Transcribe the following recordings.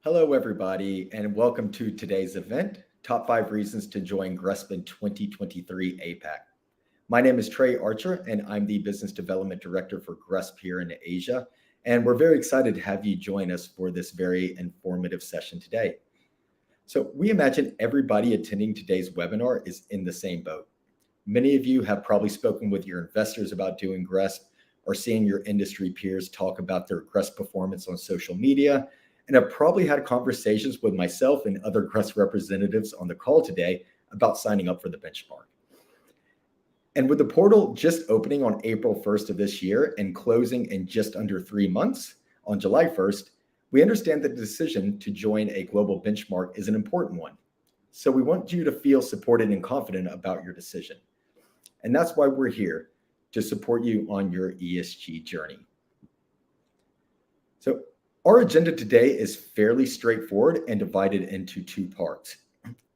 Hello, everybody, and welcome to today's event, Top 5 Reasons to Join GRESB in 2023 APAC. My name is Trey Archer, and I'm the Business Development Director for GRESB here in Asia. And we're very excited to have you join us for this very informative session today. So we imagine everybody attending today's webinar is in the same boat. Many of you have probably spoken with your investors about doing GRESB or seeing your industry peers talk about their GRESB performance on social media, and have probably had conversations with myself and other GRESB representatives on the call today about signing up for the benchmark. And with the portal just opening on April 1st of this year and closing in just under 3 months on July 1st, we understand that the decision to join a global benchmark is an important one. So we want you to feel supported and confident about your decision. And that's why we're here, to support you on your ESG journey. So our agenda today is fairly straightforward and divided into 2 parts.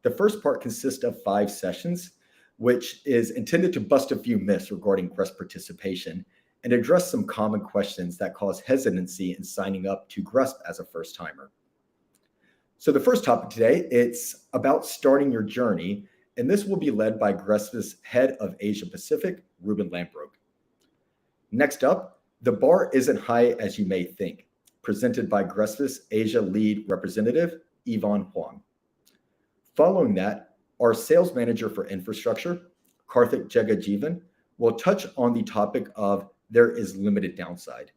The first part consists of 5 sessions, which is intended to bust a few myths regarding GRESB participation and address some common questions that cause hesitancy in signing up to GRESB as a first-timer. So the first topic today, it's about starting your journey, and this will be led by GRESB's Head of Asia Pacific, Ruben Lambrook. Next up, the bar isn't high as you may think, presented by GRESB's Asia Lead Representative, Yvonne Huang. Following that, our Sales Manager for Infrastructure, Karthik Jagajeevan, will touch on the topic of there is limited downside.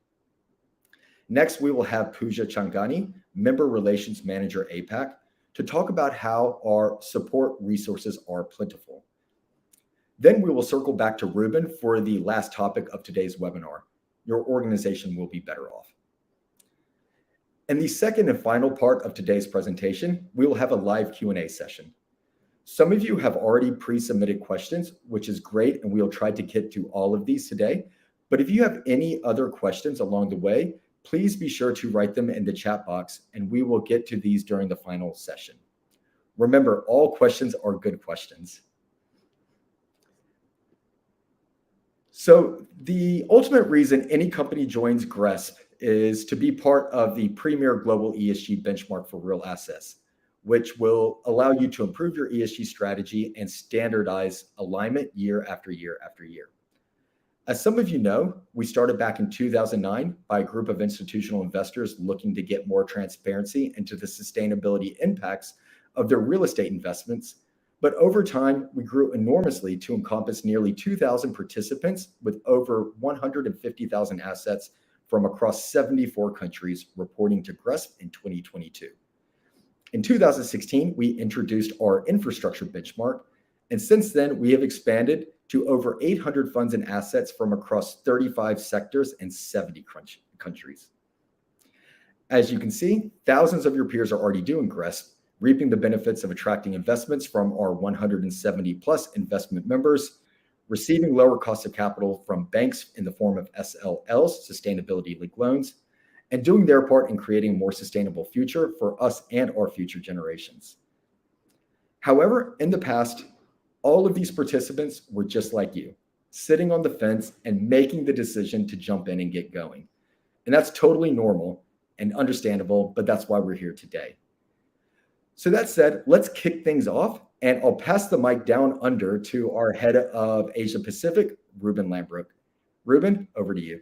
Next, we will have Pooja Changani, Member Relations Manager APAC, to talk about how our support resources are plentiful. Then we will circle back to Ruben for the last topic of today's webinar. Your organization will be better off. In the second and final part of today's presentation, we will have a live Q&A session. Some of you have already pre-submitted questions, which is great, and we'll try to get to all of these today. But if you have any other questions along the way, please be sure to write them in the chat box, and we will get to these during the final session. Remember, all questions are good questions. So the ultimate reason any company joins GRESB is to be part of the premier global ESG benchmark for real assets, which will allow you to improve your ESG strategy and standardize alignment year after year after year. As some of you know, we started back in 2009 by a group of institutional investors looking to get more transparency into the sustainability impacts of their real estate investments. But over time, we grew enormously to encompass nearly 2,000 participants with over 150,000 assets from across 74 countries reporting to GRESB in 2022. In 2016, we introduced our infrastructure benchmark, and since then, we have expanded to over 800 funds and assets from across 35 sectors and 70 countries. As you can see, thousands of your peers are already doing GRESB, reaping the benefits of attracting investments from our 170 plus investment members, receiving lower cost of capital from banks in the form of SLLs, sustainability-linked loans, and doing their part in creating a more sustainable future for us and our future generations. However, in the past, all of these participants were just like you, sitting on the fence and making the decision to jump in and get going. And that's totally normal and understandable, but that's why we're here today. So that said, let's kick things off, and I'll pass the mic down under to our Head of Asia Pacific, Ruben Lambrook. Ruben, over to you.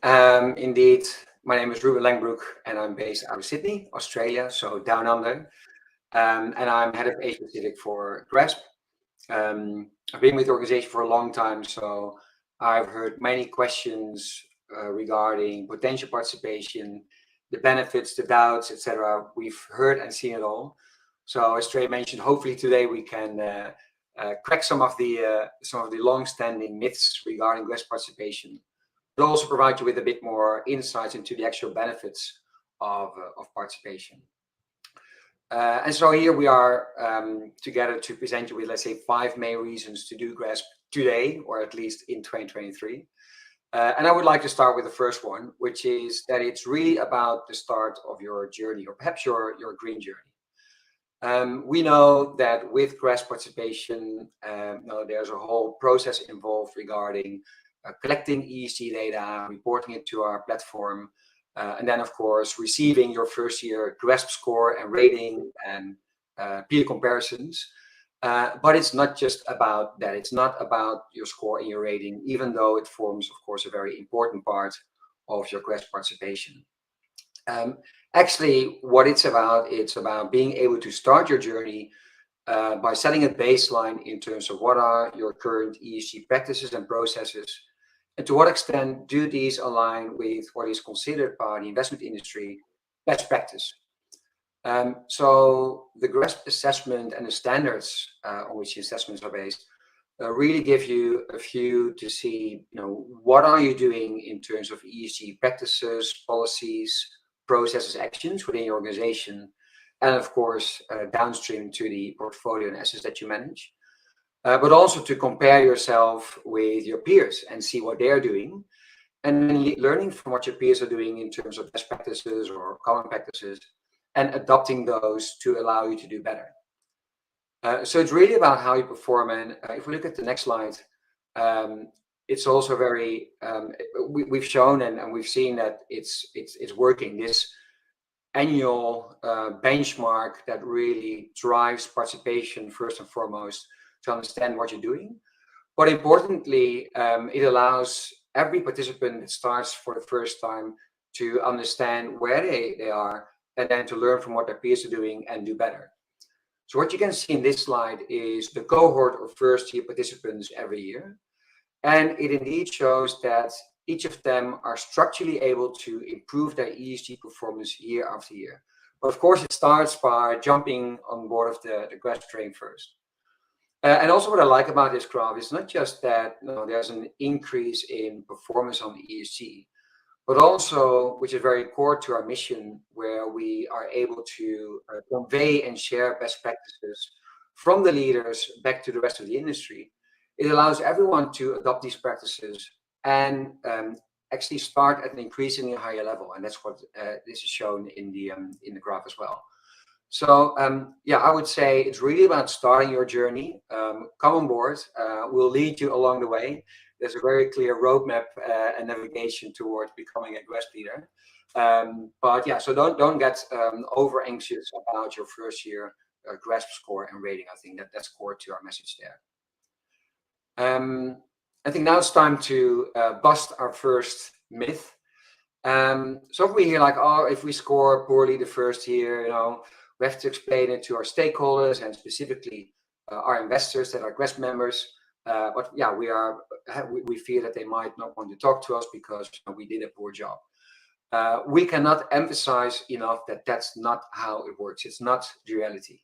Indeed, my name is Ruben Langbroek, and I'm based out of Sydney, Australia, so down under. And I'm head of Asia Pacific for GRESB. I've been with the organization for a long time, so I've heard many questions regarding potential participation, the benefits, the doubts, etc. We've heard and seen it all. So as Trey mentioned, hopefully today we can crack some of the long-standing myths regarding GRESB participation, but also provide you with a bit more insights into the actual benefits of participation. And so here we are together to present you with, let's say, 5 main reasons to do GRESB today, or at least in 2023. And I would like to start with the first one, which is that it's really about the start of your journey, or perhaps your green journey. We know that with GRESB participation, there's a whole process involved regarding collecting ESG data, reporting it to our platform, and then of course receiving your first year GRESB score and rating and peer comparisons. But it's not just about that. It's not about your score and your rating, even though it forms, of course, a very important part of your GRESB participation. Actually, what it's about being able to start your journey by setting a baseline in terms of what are your current ESG practices and processes, and to what extent do these align with what is considered by the investment industry best practice. So the GRESB assessment and the standards on which the assessments are based really give you a view to see, what are you doing in terms of ESG practices, policies, processes, actions within your organization, and of course downstream to the portfolio and assets that you manage, but also to compare yourself with your peers and see what they're doing, and then learning from what your peers are doing in terms of best practices or common practices, and adopting those to allow you to do better. So it's really about how you perform. And if we look at the next slide, it's also very, we've shown and we've seen that it's working. This annual benchmark that really drives participation first and foremost to understand what you're doing. But importantly, it allows every participant that starts for the first time to understand where they are, and then to learn from what their peers are doing and do better. So what you can see in this slide is the cohort of first-year participants every year. And it indeed shows that each of them are structurally able to improve their ESG performance year after year. But of course, it starts by jumping on board of the GRESB train first. And also what I like about this graph is not just that there's an increase in performance on ESG, but also, which is very core to our mission, where we are able to convey and share best practices from the leaders back to the rest of the industry. It allows everyone to adopt these practices and actually start at an increasingly higher level, and that's what this is shown in the graph as well. So yeah, I would say it's really about starting your journey. Come on board. We'll lead you along the way. There's a very clear roadmap and navigation towards becoming a GRESB leader. But yeah, so don't get over anxious about your first year GRESB score and rating. I think that's core to our message there. I think now it's time to bust our first myth. So if we hear like, oh, if we score poorly the first year, we have to explain it to our stakeholders and specifically our investors that are GRESB members. But yeah, we fear that they might not want to talk to us because we did a poor job. We cannot emphasize enough that that's not how it works. It's not the reality.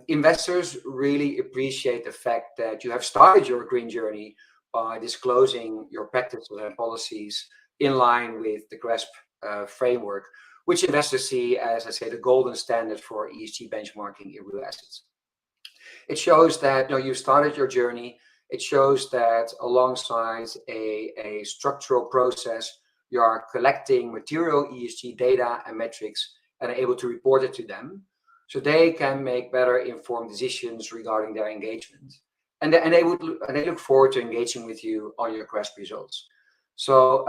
Investors really appreciate the fact that you have started your green journey by disclosing your practices and policies in line with the GRESB framework, which investors see as, I say, the golden standard for ESG benchmarking in real assets. It shows that you started your journey. It shows that alongside a structural process, you are collecting material ESG data and metrics and are able to report it to them, so they can make better informed decisions regarding their engagement. And they look forward to engaging with you on your GRESB results. So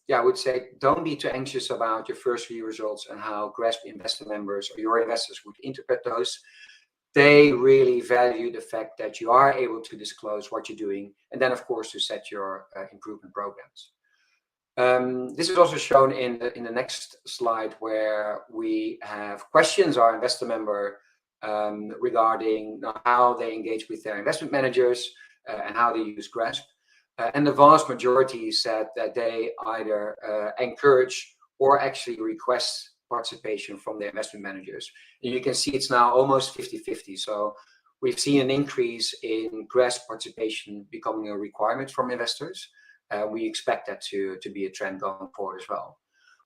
yeah, I would say don't be too anxious about your first few results and how GRESB investor members or your investors would interpret those. They really value the fact that you are able to disclose what you're doing, and then of course to set your improvement programs. This is also shown in the next slide, where we have questions our investor member regarding how they engage with their investment managers and how they use GRESB. And the vast majority said that they either encourage or actually request participation from their investment managers. And you can see it's now almost 50-50. So we've seen an increase in GRESB participation becoming a requirement from investors. We expect that to be a trend going forward as well.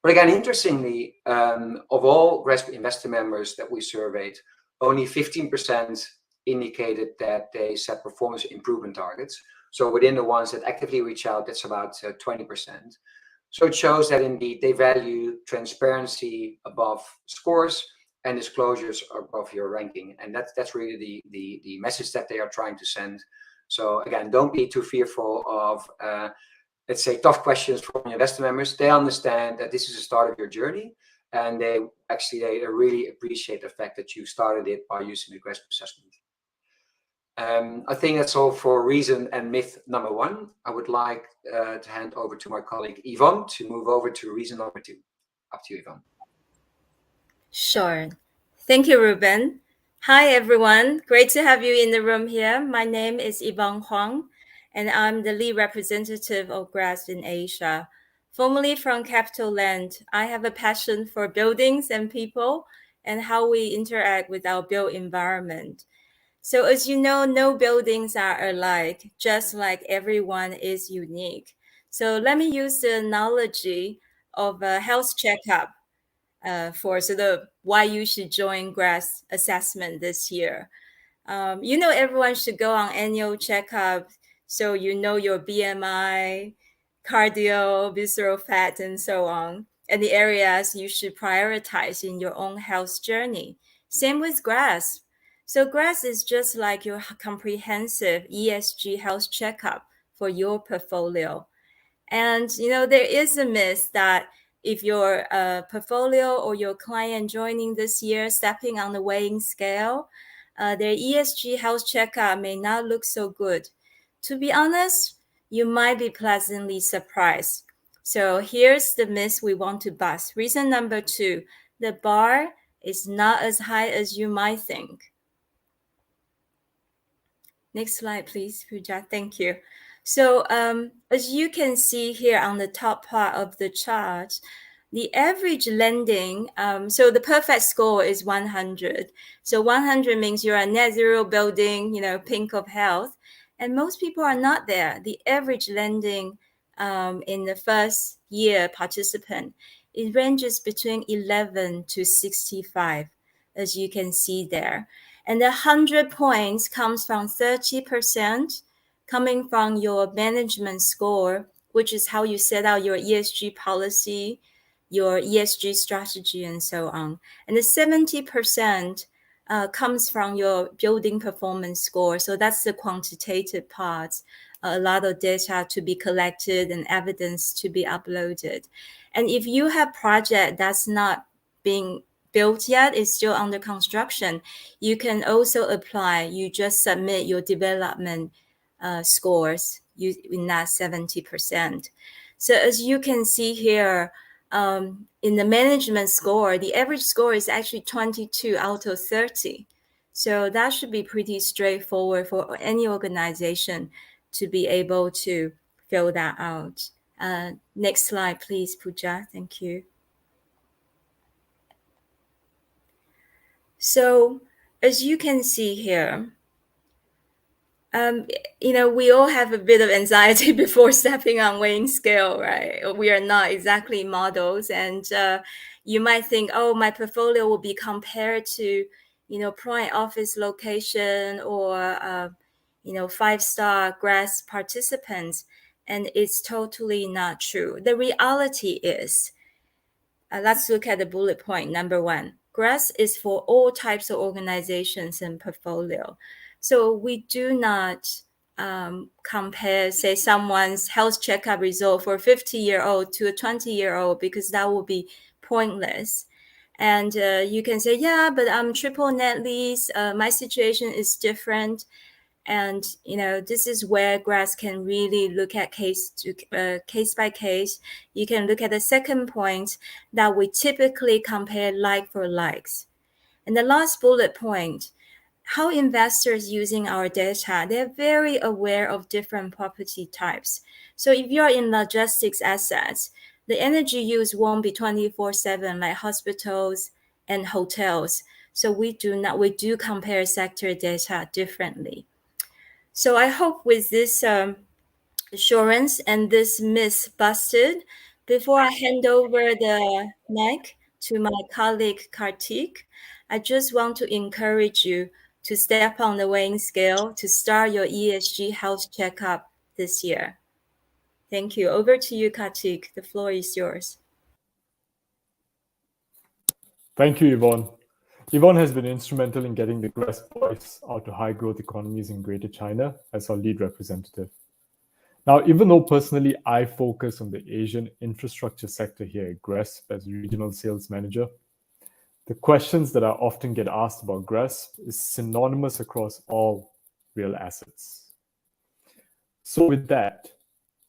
But again, interestingly, of all GRESB investor members that we surveyed, only 15% indicated that they set performance improvement targets. So within the ones that actively reach out, that's about 20%. So it shows that indeed they value transparency above scores and disclosures above your ranking. And that's really the message that they are trying to send So again, don't be too fearful of, let's say, tough questions from your investor members. They understand that this is the start of your journey, and they really appreciate the fact that you started it by using the GRESB assessment. I think that's all for reason and myth number one. I would like to hand over to my colleague Yvonne to move over to reason number two. Up to you, Yvonne. Sure. Thank you, Ruben. Hi, everyone. Great to have you in the room here. My name is Yvonne Huang, and I'm the lead representative of GRESB in Asia. Formerly from Capital Land, I have a passion for buildings and people and how we interact with our built environment. So as you know, no buildings are alike, just like everyone is unique. So let me use the analogy of a health checkup for sort of why you should join GRESB assessment this year. Everyone should go on annual checkup so you know your BMI, cardio, visceral fat, and so on, and the areas you should prioritize in your own health journey. Same with GRESB. So GRESB is just like your comprehensive ESG health checkup for your portfolio. And, there is a myth that if your portfolio or your client joining this year, stepping on the weighing scale, their ESG health checkup may not look so good. To be honest, you might be pleasantly surprised. So here's the myth we want to bust. Reason number two, the bar is not as high as you might think. Next slide, please, Pooja. Thank you. So as you can see here on the top part of the chart, the average lending, so the perfect score is 100. So 100 means you're a net zero building, pink of health. And most people are not there. The average lending in the first year participant, it ranges between 11 to 65, as you can see there. And the 100 points comes from 30% coming from your management score, which is how you set out your ESG policy, your ESG strategy, and so on. And the 70% comes from your building performance score. So that's the quantitative part, a lot of data to be collected and evidence to be uploaded. And if you have project that's not being built yet, is still under construction, you can also apply. You just submit your development scores in that 70%. So as you can see here, in the management score, the average score is actually 22 out of 30. So that should be pretty straightforward for any organization to be able to fill that out. Next slide, please, Pooja. Thank you. So as you can see here, we all have a bit of anxiety before stepping on weighing scale, right? We are not exactly models. And you might think, oh, my portfolio will be compared to, prime office location or, 5-star GRESB participants. And it's totally not true. The reality is, let's look at the bullet point number one. GRESB is for all types of organizations and portfolio. So we do not compare, say, someone's health checkup result for a 50-year-old to a 20-year-old, because that would be pointless. And you can say, yeah, but I'm triple net lease. My situation is different. And, this is where GRESB can really look at case by case. You can look at the second point that we typically compare like for likes. And the last bullet point, how investors using our data, they're very aware of different property types. So if you're in logistics assets, the energy use won't be 24/7 like hospitals and hotels. So we do compare sector data differently. So I hope with this assurance and this myth busted, before I hand over the mic to my colleague Kartik, I just want to encourage you to step on the weighing scale to start your ESG health checkup this year. Thank you. Over to you, Kartik. The floor is yours. Thank you, Yvonne. Yvonne has been instrumental in getting the GRESB voice out to high-growth economies in Greater China as our lead representative. Now, even though personally I focus on the Asian infrastructure sector here at GRESB as regional sales manager, the questions that I often get asked about GRESB is synonymous across all real assets. So with that,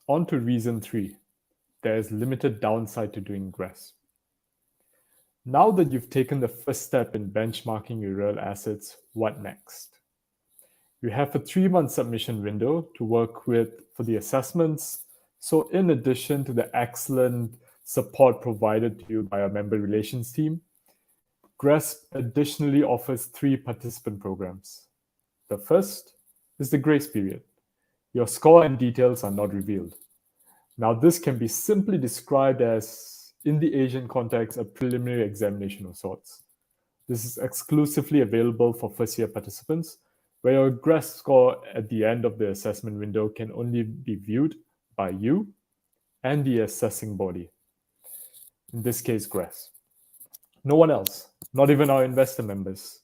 on to reason 3. There is limited downside to doing GRESB. Now that you've taken the first step in benchmarking your real assets, what next? You have a 3-month submission window to work with for the assessments. So in addition to the excellent support provided to you by our member relations team, GRESB additionally offers 3 participant programs. The first is the grace period. Your score and details are not revealed. Now, this can be simply described as, in the Asian context, a preliminary examination of sorts. This is exclusively available for first-year participants, where your GRESB score at the end of the assessment window can only be viewed by you and the assessing body. In this case, GRESB. No one else, not even our investor members.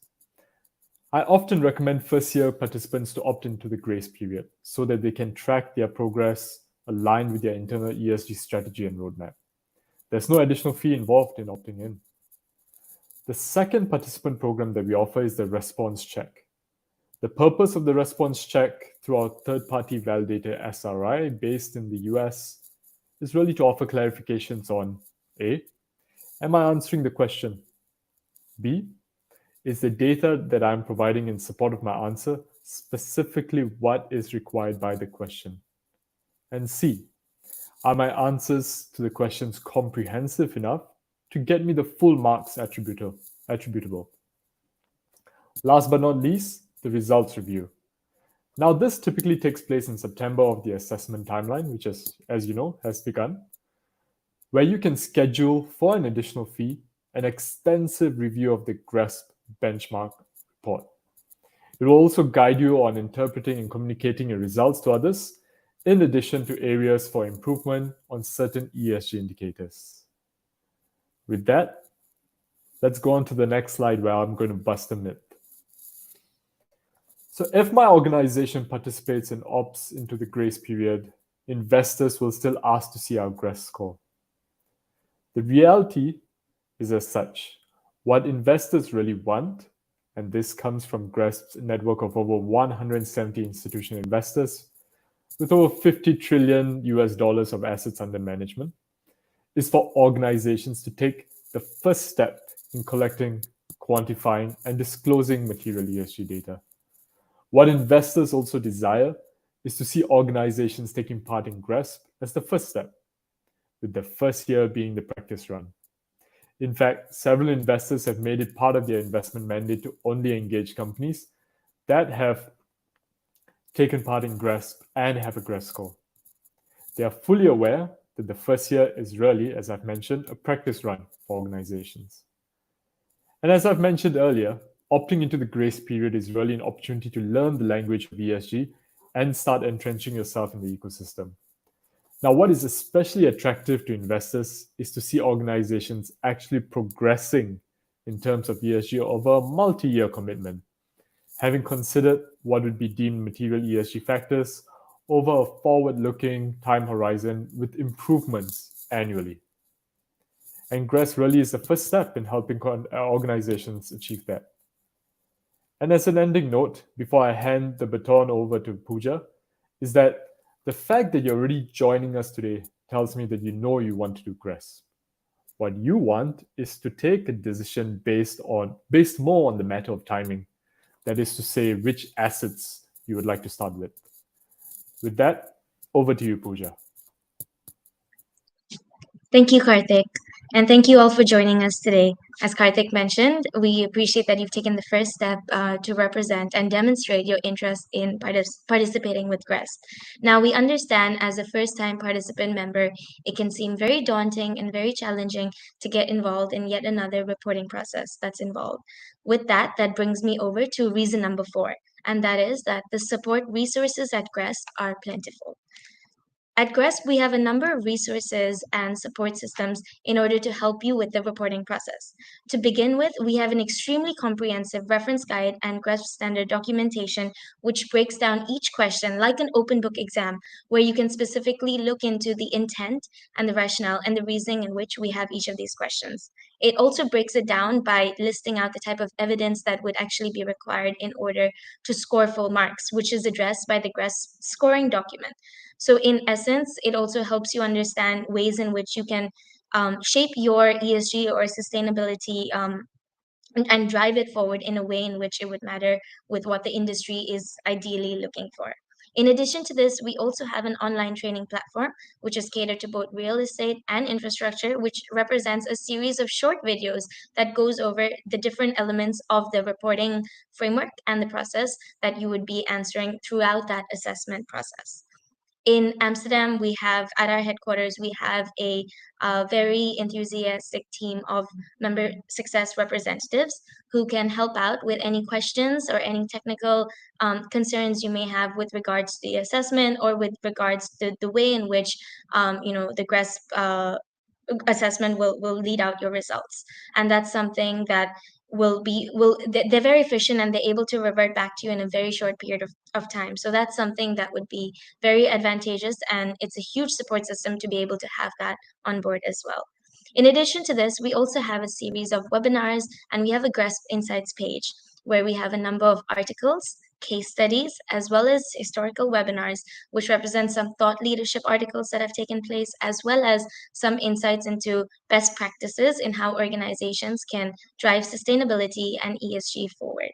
I often recommend first-year participants to opt into the grace period so that they can track their progress aligned with their internal ESG strategy and roadmap. There's no additional fee involved in opting in. The second participant program that we offer is the response check. The purpose of the response check through our third-party validator SRI based in the US is really to offer clarifications on A, am I answering the question? B, is the data that I'm providing in support of my answer specifically what is required by the question? And C, are my answers to the questions comprehensive enough to get me the full marks attributable? Last but not least, the results review. Now, this typically takes place in September of the assessment timeline, which as you know, has begun, where you can schedule for an additional fee an extensive review of the GRESB benchmark report. It will also guide you on interpreting and communicating your results to others, in addition to areas for improvement on certain ESG indicators. With that, let's go on to the next slide where I'm going to bust a myth. So if my organization participates and opts into the grace period, investors will still ask to see our GRESB score. The reality is as such. What investors really want, and this comes from GRESB's network of over 170 institutional investors with over $50 trillion of assets under management, is for organizations to take the first step in collecting, quantifying, and disclosing material ESG data. What investors also desire is to see organizations taking part in GRESB as the first step, with the first year being the practice run. In fact, several investors have made it part of their investment mandate to only engage companies that have taken part in GRESB and have a GRESB score. They are fully aware that the first year is really, as I've mentioned, a practice run for organizations. And as I've mentioned earlier, opting into the grace period is really an opportunity to learn the language of ESG and start entrenching yourself in the ecosystem. Now, what is especially attractive to investors is to see organizations actually progressing in terms of ESG over a multi-year commitment, having considered what would be deemed material ESG factors over a forward-looking time horizon with improvements annually. And GRESB really is the first step in helping organizations achieve that. And as an ending note, before I hand the baton over to Pooja, is that the fact that you're already joining us today tells me that you know you want to do GRESB. What you want is to take a decision based more on the matter of timing. That is to say, which assets you would like to start with. With that, over to you, Pooja. Thank you, Karthik. And thank you all for joining us today. As Karthik mentioned, we appreciate that you've taken the first step to represent and demonstrate your interest in participating with GRESB. Now, we understand as a first-time participant member, it can seem very daunting and very challenging to get involved in yet another reporting process that's involved. With that, that brings me over to reason number 4, and that is that the support resources at GRESB are plentiful. At GRESB, we have a number of resources and support systems in order to help you with the reporting process. To begin with, we have an extremely comprehensive reference guide and GRESB standard documentation, which breaks down each question like an open book exam, where you can specifically look into the intent and the rationale and the reasoning in which we have each of these questions. It also breaks it down by listing out the type of evidence that would actually be required in order to score full marks, which is addressed by the GRESB scoring document. So in essence, it also helps you understand ways in which you can shape your ESG or sustainability and drive it forward in a way in which it would matter with what the industry is ideally looking for. In addition to this, we also have an online training platform, which is catered to both real estate and infrastructure, which represents a series of short videos that goes over the different elements of the reporting framework and the process that you would be answering throughout that assessment process. In Amsterdam, at our headquarters, we have a very enthusiastic team of member success representatives who can help out with any questions or any technical concerns you may have with regards to the assessment or with regards to the way in which the GRESB assessment will lead out your results. And that's something that they're very efficient and they're able to revert back to you in a very short period of time. So that's something that would be very advantageous, and it's a huge support system to be able to have that on board as well. In addition to this, we also have a series of webinars, and we have a GRESB Insights page where we have a number of articles, case studies, as well as historical webinars, which represent some thought leadership articles that have taken place, as well as some insights into best practices in how organizations can drive sustainability and ESG forward.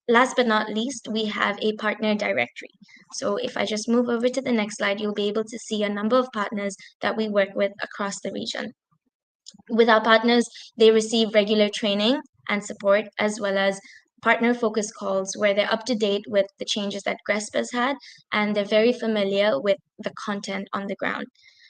Last but not least, we have a partner directory. So if I just move over to the next slide, you'll be able to see a number of partners that we work with across the region. With our partners, they receive regular training and support, as well as partner focus calls where they're up to date with the changes that GRESB has had, and they're very familiar with the content on the ground.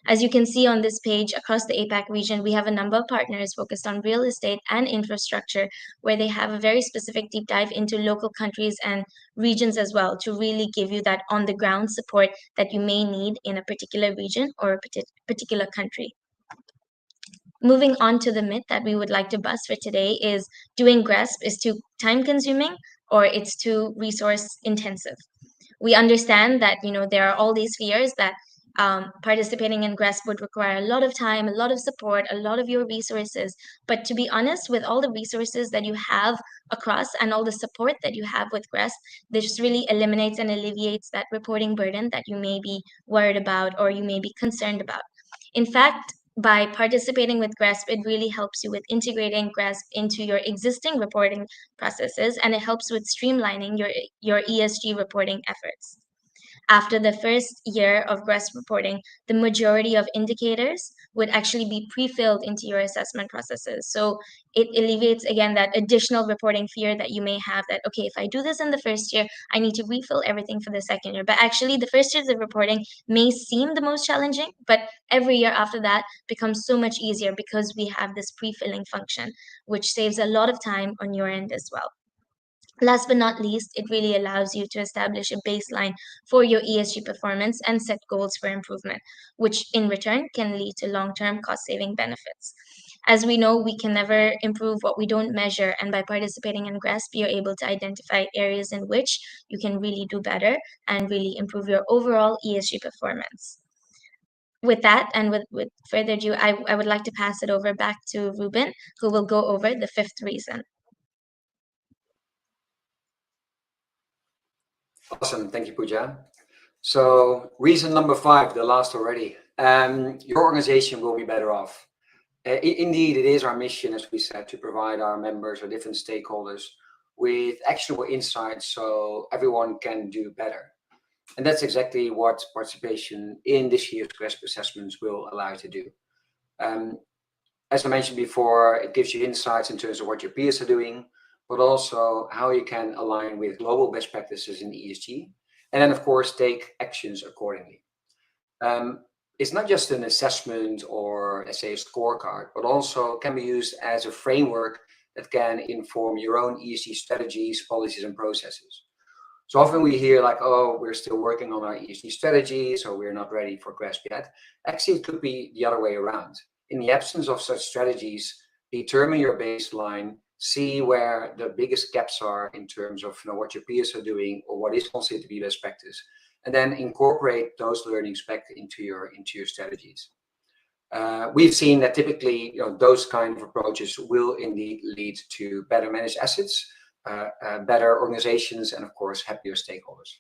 As you can see on this page, across the APAC region, we have a number of partners focused on real estate and infrastructure, where they have a very specific deep dive into local countries and regions as well, to really give you that on-the-ground support that you may need in a particular region or a particular country. Moving on to the myth that we would like to bust for today is doing GRESB is too time-consuming or it's too resource-intensive. We understand that there are all these fears that participating in GRESB would require a lot of time, a lot of support, a lot of your resources. But to be honest, with all the resources that you have across and all the support that you have with GRESB, this really eliminates and alleviates that reporting burden that you may be worried about or you may be concerned about. In fact, by participating with GRESB, it really helps you with integrating GRESB into your existing reporting processes, and it helps with streamlining your ESG reporting efforts. After the first year of GRESB reporting, the majority of indicators would actually be pre-filled into your assessment processes. So it alleviates, again, that additional reporting fear that you may have that, okay, if I do this in the first year, I need to refill everything for the second year. But actually, the first years of reporting may seem the most challenging, but every year after that becomes so much easier because we have this pre-filling function, which saves a lot of time on your end as well. Last but not least, it really allows you to establish a baseline for your ESG performance and set goals for improvement, which in return can lead to long-term cost-saving benefits. As we know, we can never improve what we don't measure, and by participating in GRESB, you're able to identify areas in which you can really do better and really improve your overall ESG performance. With that, and with further ado, I would like to pass it over back to Ruben, who will go over the fifth reason. Awesome, thank you, Pooja. So reason number 5, the last already, your organization will be better off. Indeed, it is our mission, as we said, to provide our members or different stakeholders with actionable insights so everyone can do better. And that's exactly what participation in this year's GRESB assessments will allow you to do. As I mentioned before, it gives you insights in terms of what your peers are doing, but also how you can align with global best practices in ESG, and then, of course, take actions accordingly. It's not just an assessment or, let's say, a scorecard, but also can be used as a framework that can inform your own ESG strategies, policies, and processes. So often we hear like, oh, we're still working on our ESG strategy, so we're not ready for GRESB yet. Actually, it could be the other way around. In the absence of such strategies, determine your baseline, see where the biggest gaps are in terms of what your peers are doing or what is considered to be best practice, and then incorporate those learnings back into your strategies. We've seen that typically those kind of approaches will indeed lead to better managed assets, better organizations, and of course happier stakeholders.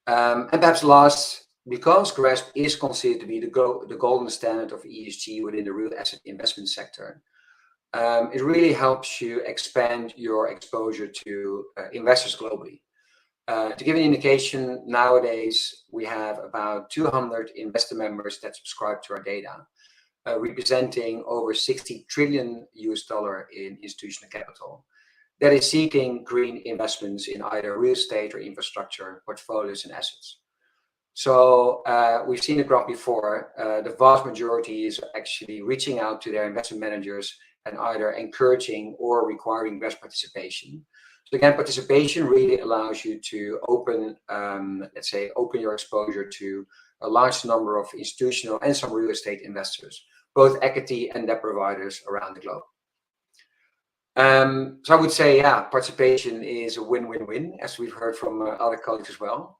And perhaps last, because GRESB is considered to be the golden standard of ESG within the real asset investment sector, it really helps you expand your exposure to investors globally. To give an indication, nowadays we have about 200 investor members that subscribe to our data, representing over $60 trillion in institutional capital that is seeking green investments in either real estate or infrastructure portfolios and assets. So we've seen the graph before. The vast majority is actually reaching out to their investment managers and either encouraging or requiring GRESB participation. So again, participation really allows you to open, let's say, open your exposure to a large number of institutional and some real estate investors, both equity and debt providers around the globe. So I would say, yeah, participation is a win-win-win, as we've heard from other colleagues as well.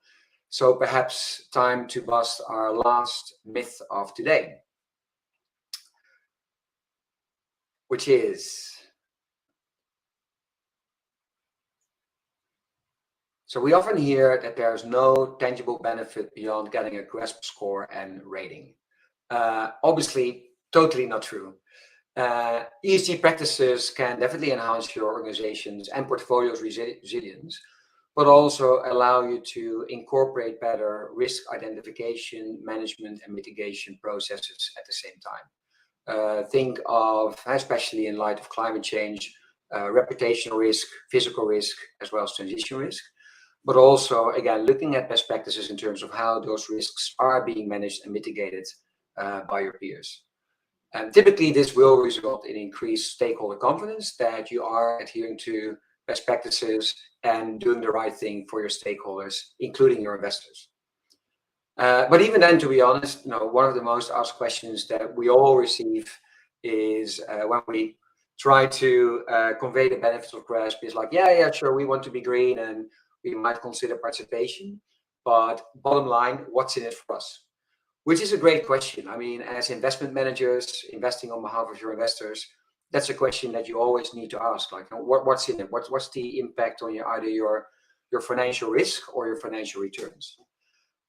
So perhaps time to bust our last myth of today, which is, so we often hear that there's no tangible benefit beyond getting a GRESB score and rating. Obviously, totally not true. ESG practices can definitely enhance your organizations and portfolios' resilience, but also allow you to incorporate better risk identification, management, and mitigation processes at the same time. Think of, especially in light of climate change, reputational risk, physical risk, as well as transition risk, but also, again, looking at best practices in terms of how those risks are being managed and mitigated by your peers. And typically, this will result in increased stakeholder confidence that you are adhering to best practices and doing the right thing for your stakeholders, including your investors. But even then, to be honest, one of the most asked questions that we all receive is when we try to convey the benefits of GRESB is like, yeah, sure, we want to be green and we might consider participation, but bottom line, what's in it for us? Which is a great question. I mean, as investment managers investing on behalf of your investors, that's a question that you always need to ask. Like, what's in it? What's the impact on either your financial risk or your financial returns?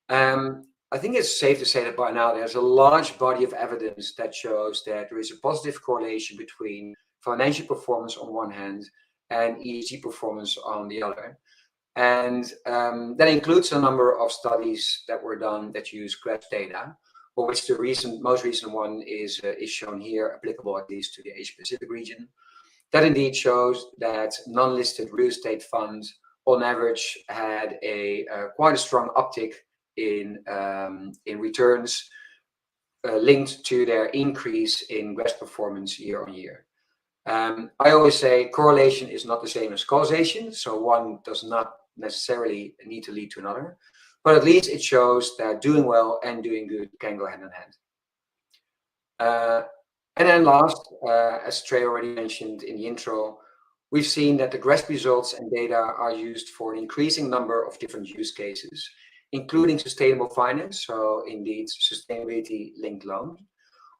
I think it's safe to say that by now there's a large body of evidence that shows that there is a positive correlation between financial performance on one hand and ESG performance on the other. And that includes a number of studies that were done that use GRESB data, for which the most recent one is shown here, applicable at least to the Asia Pacific region. That indeed shows that non-listed real estate funds, on average, had quite a strong uptick in returns linked to their increase in GRESB performance year on year. I always say correlation is not the same as causation, so one does not necessarily need to lead to another, but at least it shows that doing well and doing good can go hand in hand. And then last, as Trey already mentioned in the intro, we've seen that the GRESB results and data are used for an increasing number of different use cases, including sustainable finance, so indeed sustainability-linked loans,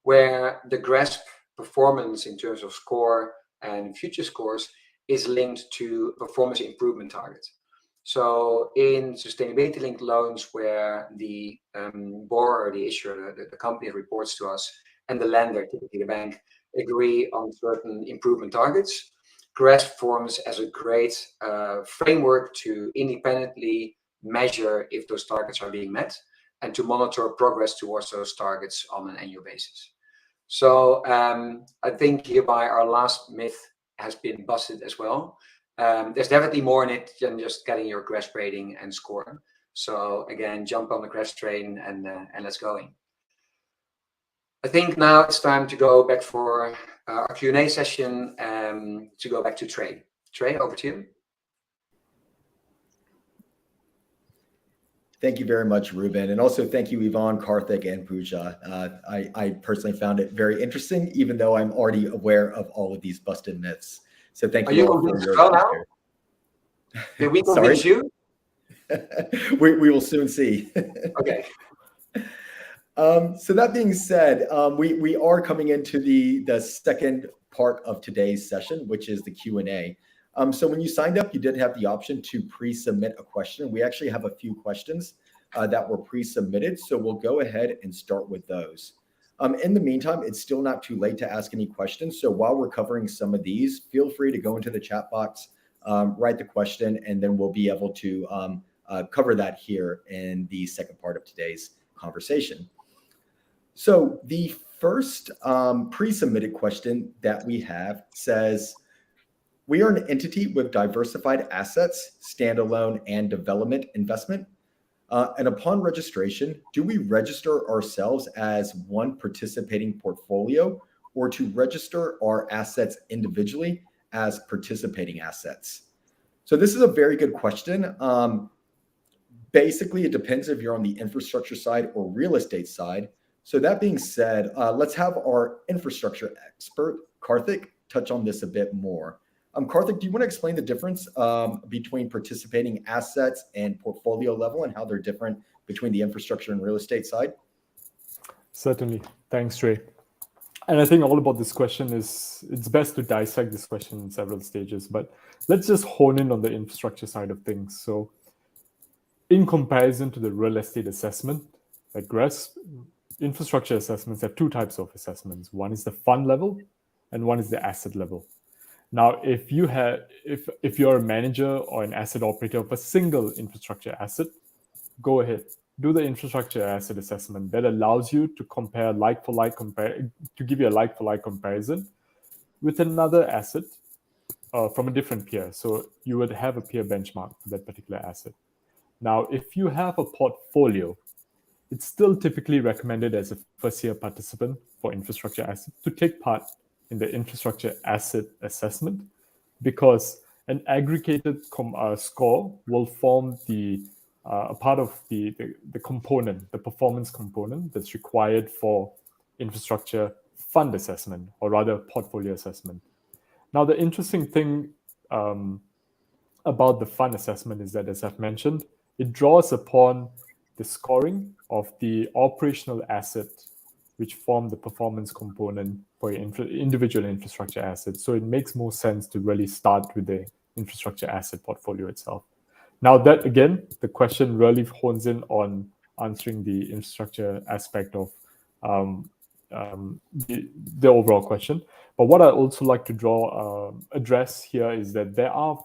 where the GRESB performance in terms of score and future scores is linked to performance improvement targets. So in sustainability-linked loans, where the borrower, the issuer, the company reports to us, and the lender, typically the bank, agree on certain improvement targets, GRESB forms as a great framework to independently measure if those targets are being met and to monitor progress towards those targets on an annual basis. So I think hereby our last myth has been busted as well. There's definitely more in it than just getting your GRESB rating and score. So again, jump on the GRESB train and let's go. I think now it's time to go back for our Q&A session to go back to Trey. Trey, over to you. Thank you very much, Ruben. And also thank you, Yvonne, Karthik, and Pooja. I personally found it very interesting, even though I'm already aware of all of these busted myths. So thank you all for your now? Did we convince you? we will soon see. Okay. So that being said, we are coming into the second part of today's session, which is the Q&A. So when you signed up, you did have the option to pre-submit a question. We actually have a few questions that were pre-submitted, so we'll go ahead and start with those. In the meantime, it's still not too late to ask any questions. So while we're covering some of these, feel free to go into the chat box, write the question, and then we'll be able to cover that here in the second part of today's conversation. So the first pre-submitted question that we have says, we are an entity with diversified assets, standalone and development investment. And upon registration, do we register ourselves as one participating portfolio or to register our assets individually as participating assets? So this is a very good question. Basically, it depends if you're on the infrastructure side or real estate side. So that being said, let's have our infrastructure expert, Karthik, touch on this a bit more. Karthik, do you want to explain the difference between participating assets and portfolio level and how they're different between the infrastructure and real estate side? Certainly. Thanks, Trey. And I think all about this question is, it's best to dissect this question in several stages, but let's just hone in on the infrastructure side of things. So in comparison to the real estate assessment at GRESB, infrastructure assessments have two types of assessments. One is the fund level and one is the asset level. Now, if you're a manager or an asset operator of a single infrastructure asset, go ahead, do the infrastructure asset assessment. That allows you to compare to give you a like-for-like comparison with another asset from a different peer. So you would have a peer benchmark for that particular asset. Now, if you have a portfolio, it's still typically recommended as a first-year participant for infrastructure assets to take part in the infrastructure asset assessment, because an aggregated score will form a part of the component, the performance component that's required for infrastructure fund assessment, or rather portfolio assessment. Now, the interesting thing about the fund assessment is that, as I've mentioned, it draws upon the scoring of the operational asset which form the performance component for individual infrastructure assets. So it makes more sense to really start with the infrastructure asset portfolio itself. Now that, again, the question really hones in on answering the infrastructure aspect of the overall question. But what I also like to address here is that there are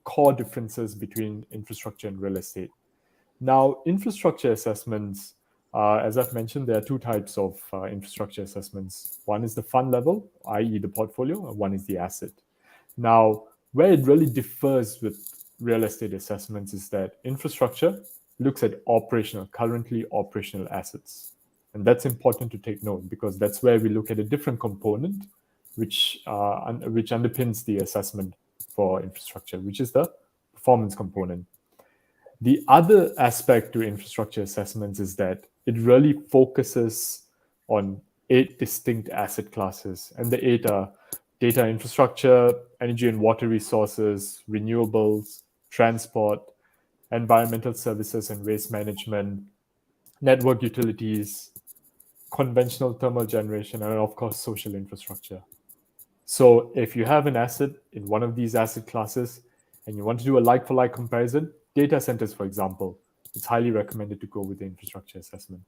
core differences between infrastructure and real estate. Now, infrastructure assessments, as I've mentioned, there are two types of infrastructure assessments. One is the fund level, i.e. the portfolio, and one is the asset. Now, where it really differs with real estate assessments is that infrastructure looks at currently operational assets. And that's important to take note, because that's where we look at a different component which underpins the assessment for infrastructure, which is the performance component. The other aspect to infrastructure assessments is that it really focuses on 8 distinct asset classes. And the 8 are data infrastructure, energy and water resources, renewables, transport, environmental services and waste management, network utilities, conventional thermal generation, and of course, social infrastructure. So if you have an asset in one of these asset classes and you want to do a like-for-like comparison, data centers, for example, it's highly recommended to go with the infrastructure assessment.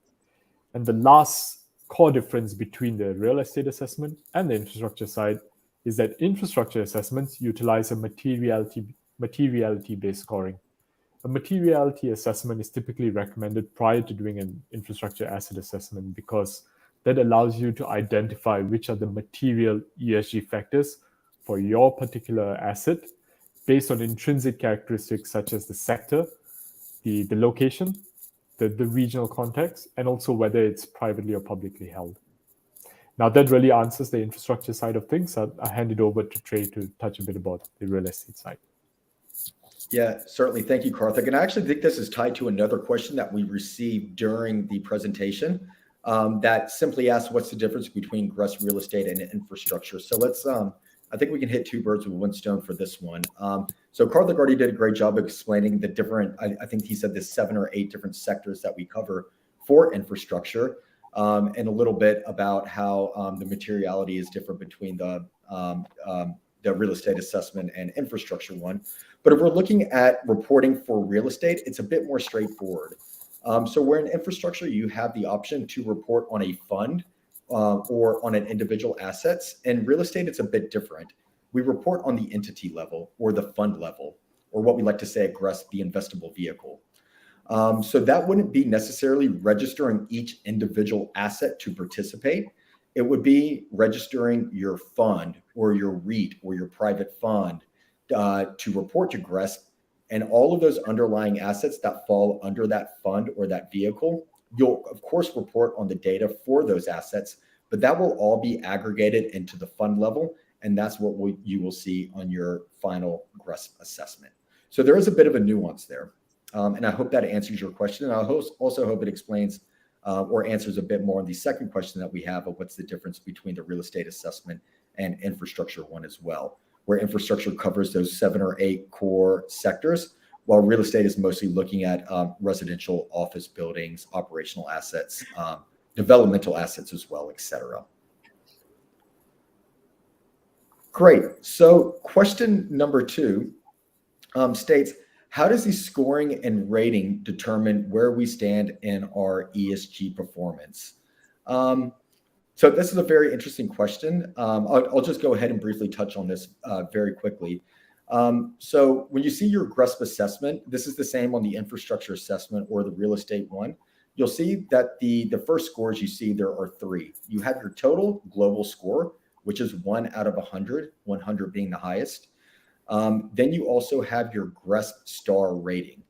And the last core difference between the real estate assessment and the infrastructure side is that infrastructure assessments utilize a materiality-based scoring. A materiality assessment is typically recommended prior to doing an infrastructure asset assessment, because that allows you to identify which are the material ESG factors for your particular asset based on intrinsic characteristics such as the sector, the location, the regional context, and also whether it's privately or publicly held. Now, that really answers the infrastructure side of things. I'll hand it over to Trey to touch a bit about the real estate side. Yeah, certainly. Thank you, Karthik. And I actually think this is tied to another question that we received during the presentation that simply asks, what's the difference between GRESB real estate and infrastructure? So let's, I think we can hit two birds with one stone for this one. So Karthik already did a great job of explaining the different, I think he said there's 7 or 8 different sectors that we cover for infrastructure, and a little bit about how the materiality is different between the real estate assessment and infrastructure one. But if we're looking at reporting for real estate, it's a bit more straightforward. So where in infrastructure, you have the option to report on a fund or on an individual assets. In real estate, it's a bit different. We report on the entity level or the fund level, or what we like to say at GRESB, the investable vehicle. So that wouldn't be necessarily registering each individual asset to participate. It would be registering your fund or your REIT or your private fund to report to GRESB, and all of those underlying assets that fall under that fund or that vehicle, you'll of course report on the data for those assets, but that will all be aggregated into the fund level, and that's what you will see on your final GRESB assessment. So there is a bit of a nuance there, and I hope that answers your question. And I also hope it explains or answers a bit more on the second question that we have of what's the difference between the real estate assessment and infrastructure one as well, where infrastructure covers those 7 or 8 core sectors, while real estate is mostly looking at residential, office buildings, operational assets, developmental assets as well, etc. Great. So question number 2 states, how does the scoring and rating determine where we stand in our ESG performance? So this is a very interesting question. I'll just go ahead and briefly touch on this very quickly. So when you see your GRESB assessment, this is the same on the infrastructure assessment or the real estate one. You'll see that the first scores you see, there are 3. You have your total global score, which is 1 out of 100, 100 being the highest. Then you also have your GRESB star rating,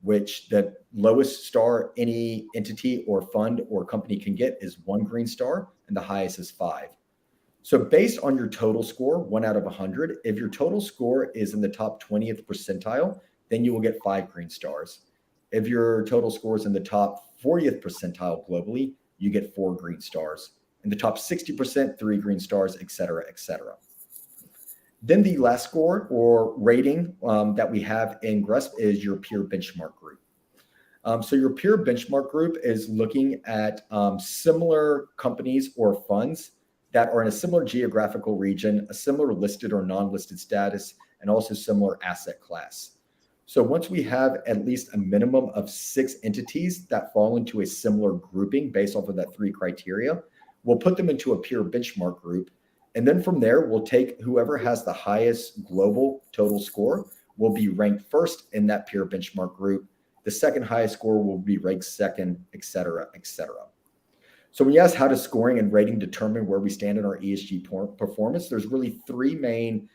which the lowest star any entity or fund or company can get is 1 green star, and the highest is 5. So based on your total score, 1 out of 100, if your total score is in the top 20th percentile, then you will get 5 green stars. If your total score is in the top 40th percentile globally, you get 4 green stars. In the top 60%, 3 green stars, et cetera, et cetera. Then the last score or rating that we have in GRESB is your peer benchmark group. So your peer benchmark group is looking at similar companies or funds that are in a similar geographical region, a similar listed or non-listed status, and also similar asset class. So once we have at least a minimum of 6 entities that fall into a similar grouping based off of that 3 criteria, we'll put them into a peer benchmark group. And then from there, we'll take whoever has the highest global total score will be ranked first in that peer benchmark group. The second highest score will be ranked second, et cetera, et cetera. So when you ask how does scoring and rating determine where we stand in our ESG performance, there's really 3 main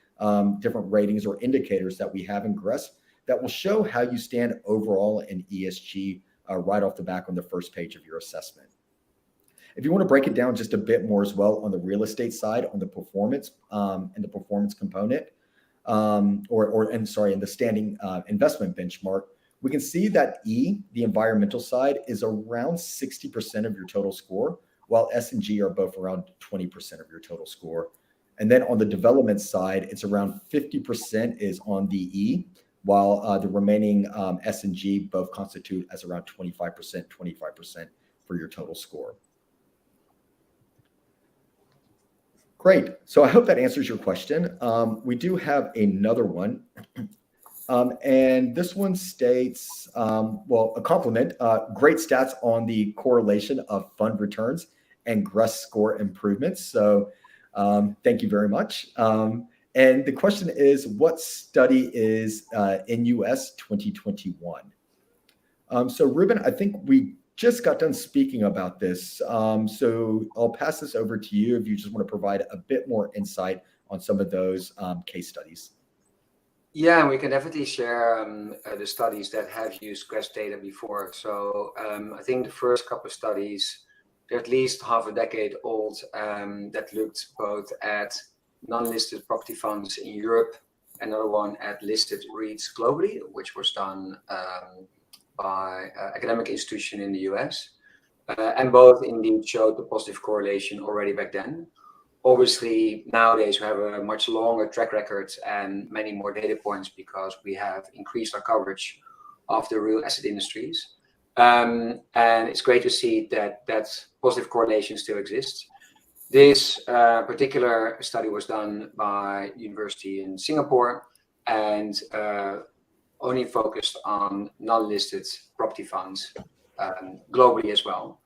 different ratings or indicators that we have in GRESB that will show how you stand overall in ESG right off the back on the first page of your assessment. If you want to break it down just a bit more as well on the real estate side, on the performance and the performance component, in the standing investment benchmark, we can see that E, the environmental side, is around 60% of your total score, while S and G are both around 20% of your total score. And then on the development side, it's around 50% is on the E, while the remaining S and G both constitute as around 25% for your total score. Great. So I hope that answers your question. We do have another one. And this one states, a compliment, great stats on the correlation of fund returns and GRESB score improvements. So thank you very much. And the question is, what study is NUS 2021? So Ruben, I think we just got done speaking about this. So I'll pass this over to you if you just want to provide a bit more insight on some of those case studies. Yeah, we can definitely share the studies that have used GRESB data before. So I think the first couple of studies, they're at least half a decade old, that looked both at non-listed property funds in Europe another one at listed REITs globally, which was done by an academic institution in the US. And both indeed showed the positive correlation already back then. Obviously, nowadays we have a much longer track record and many more data points because we have increased our coverage of the real asset industries. And it's great to see that that positive correlation still exists. This particular study was done by University in Singapore and only focused on non-listed property funds globally as well.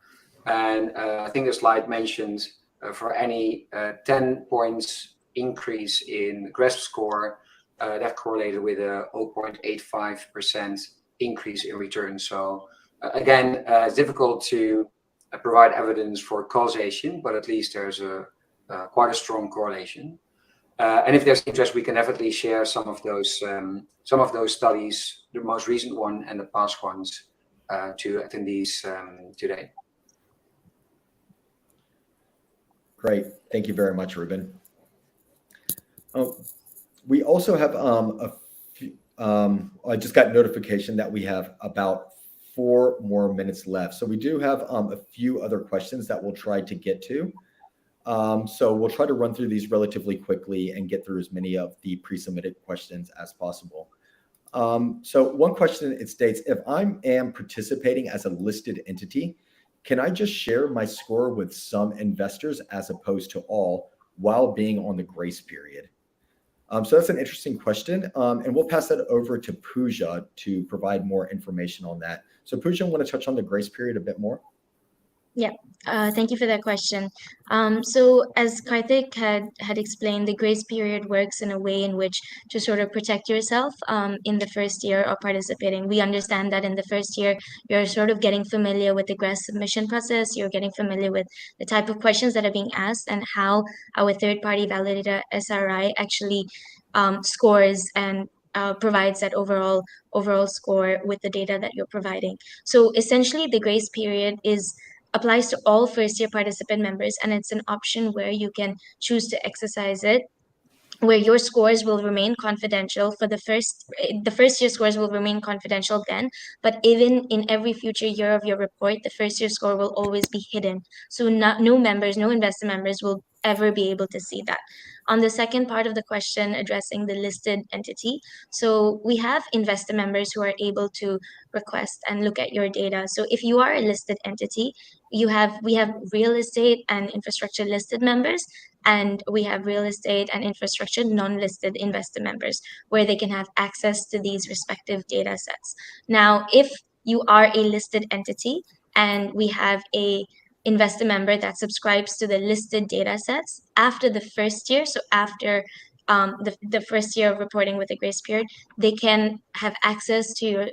And I think the slide mentioned for any 10 points increase in GRESB score, that correlated with a 0.85% increase in return. So again, it's difficult to provide evidence for causation, but at least there's quite a strong correlation. And if there's interest, we can definitely share some of those studies, the most recent one and the past ones, to attendees today. Great. Thank you very much, Ruben. We also have I just got notification that we have about 4 more minutes left. So we do have a few other questions that we'll try to get to. So we'll try to run through these relatively quickly and get through as many of the pre-submitted questions as possible. So one question, it states, if I am participating as a listed entity, can I just share my score with some investors as opposed to all while being on the grace period? So that's an interesting question. And we'll pass that over to Pooja to provide more information on that. So Pooja, want to touch on the grace period a bit more? Yeah, thank you for that question. So as Karthik had explained, the grace period works in a way in which to sort of protect yourself in the first year of participating. We understand that in the first year, you're sort of getting familiar with the GRESB submission process. You're getting familiar with the type of questions that are being asked and how our third-party validator SRI actually scores and provides that overall score with the data that you're providing. So essentially, the grace period applies to all first-year participant members, and it's an option where you can choose to exercise it, where your scores will remain confidential for the first year scores will remain confidential then, but even in every future year of your report, the first year score will always be hidden. So no investor members will ever be able to see that. On the second part of the question addressing the listed entity, so we have investor members who are able to request and look at your data. So if you are a listed entity, we have real estate and infrastructure listed members, and we have real estate and infrastructure non-listed investor members where they can have access to these respective data sets. Now, if you are a listed entity and we have a investor member that subscribes to the listed data sets after the first year, so after the first year of reporting with a grace period, they can have access to your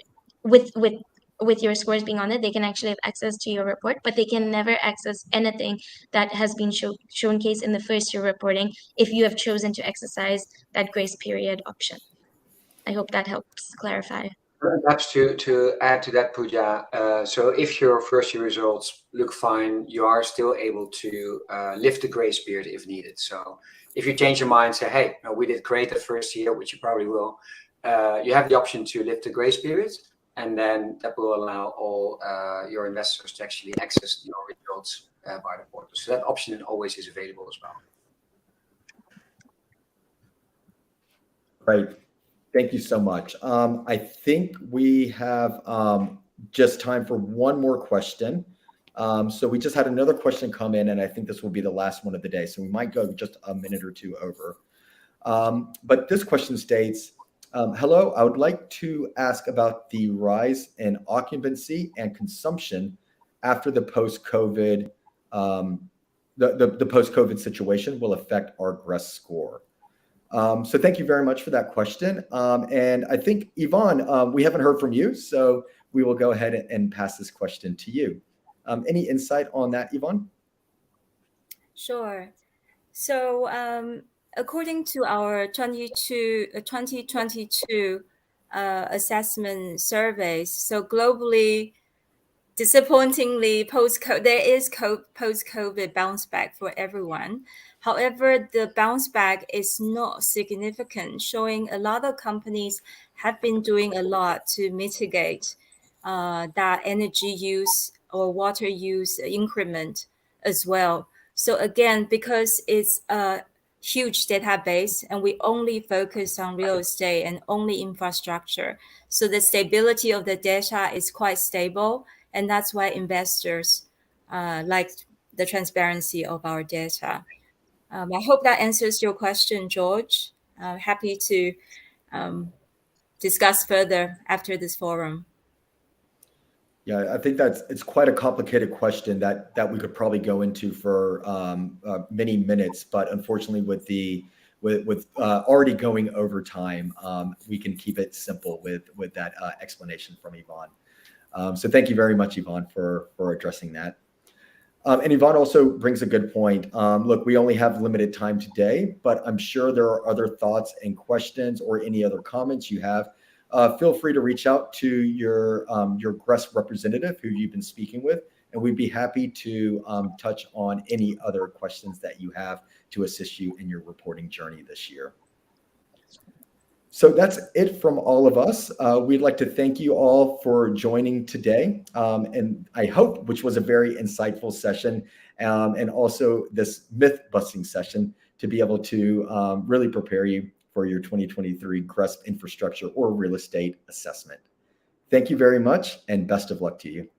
with your scores being on it, they can actually have access to your report, but they can never access anything that has been showcased in the first year reporting if you have chosen to exercise that grace period option. I hope that helps clarify. Perhaps to add to that, Pooja, so if your first year results look fine, you are still able to lift the grace period if needed. So if you change your mind, say, hey, no, we did great the first year, which you probably will, you have the option to lift the grace period, and then that will allow all your investors to actually access your results by the portal. So that option always is available as well. Great. Thank you so much. I think we have just time for one more question. So we just had another question come in, and I think this will be the last one of the day. So we might go just a minute or two over. But this question states, hello, I would like to ask about the rise in occupancy and consumption after the post-COVID, the post-COVID situation will affect our GRESB score. So thank you very much for that question. And I think, Yvonne, we haven't heard from you, so we will go ahead and pass this question to you. Any insight on that, Yvonne? Sure. So according to our 2022 assessment surveys, so globally, disappointingly, there is post-COVID bounce back for everyone. However, the bounce back is not significant, showing a lot of companies have been doing a lot to mitigate that energy use or water use increment as well. So again, because it's a huge database and we only focus on real estate and only infrastructure, so the stability of the data is quite stable, and that's why investors like the transparency of our data. I hope that answers your question, George. I'm happy to discuss further after this forum. Yeah, I think it's quite a complicated question that we could probably go into for many minutes, but unfortunately, with already going over time, we can keep it simple with that explanation from Yvonne. So thank you very much, Yvonne, for addressing that. And Yvonne also brings a good point. Look, we only have limited time today, but I'm sure there are other thoughts and questions or any other comments you have. Feel free to reach out to your GRESB representative who you've been speaking with, and we'd be happy to touch on any other questions that you have to assist you in your reporting journey this year. So that's it from all of us. We'd like to thank you all for joining today, and I hope, which was a very insightful session, and also this myth-busting session to be able to really prepare you for your 2023 GRESB infrastructure or real estate assessment. Thank you very much, and best of luck to you.